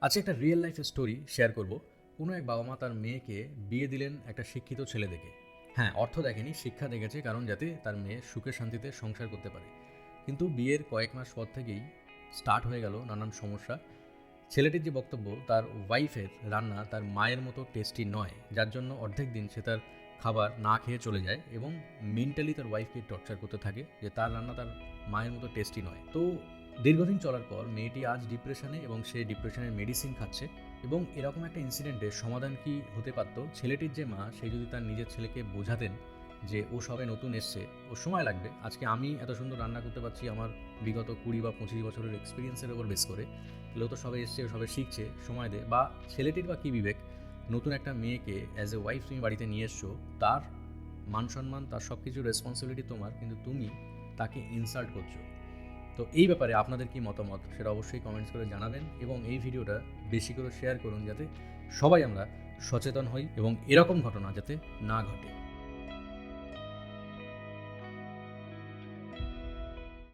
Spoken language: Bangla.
আচ্ছা, একটা রিয়েল লাইফ স্টোরি শেয়ার করব। কোনো এক বাবা মা তার মেয়েকে বিয়ে দিলেন একটা শিক্ষিত ছেলে দেখে। হ্যাঁ, অর্থ দেখেনি, শিক্ষা দেখেছে, কারণ যাতে তার মেয়ে সুখে শান্তিতে সংসার করতে পারে। কিন্তু বিয়ের কয়েক মাস পর থেকেই স্টার্ট হয়ে গেল নানান সমস্যা। ছেলেটির যে বক্তব্য, তার ওয়াইফের রান্না তার মায়ের মতো টেস্টি নয়, যার জন্য অর্ধেক দিন সে তার খাবার না খেয়ে চলে যায় এবং মেন্টালি তার ওয়াইফকে টর্চার করতে থাকে যে তার রান্না তার মায়ের মতো টেস্টি নয়। তো দীর্ঘদিন চলার পর মেয়েটি আজ ডিপ্রেশনে এবং সে ডিপ্রেশনের মেডিসিন খাচ্ছে। এবং এরকম একটা ইনসিডেন্টের সমাধান কি হতে পারত? ছেলেটির যে মা, সে যদি তার নিজের ছেলেকে বোঝাতেন যে ও সবে নতুন এসছে, ওর সময় লাগবে। আজকে আমি এত সুন্দর রান্না করতে পারছি আমার বিগত 20 বা 25 বছরের এক্সপিরিয়েন্সের ওপর বেস করে। তাহলে ও তো সবে এসছে, ও সবে শিখছে, সময় দে। বা ছেলেটির বা কী বিবেক, নতুন একটা মেয়েকে অ্যাজ এ ওয়াইফ তুমি বাড়িতে নিয়ে এসছো, তার মান সম্মান, তার সব কিছু রেসপন্সিবিলিটি তোমার, কিন্তু তুমি তাকে ইনসাল্ট করছো। তো এই ব্যাপারে আপনাদের কি মতামত সেটা অবশ্যই কমেন্টস করে জানাবেন, এবং এই ভিডিওটা বেশি করে শেয়ার করুন যাতে সবাই আমরা সচেতন হই এবং এরকম ঘটনা যাতে না ঘটে।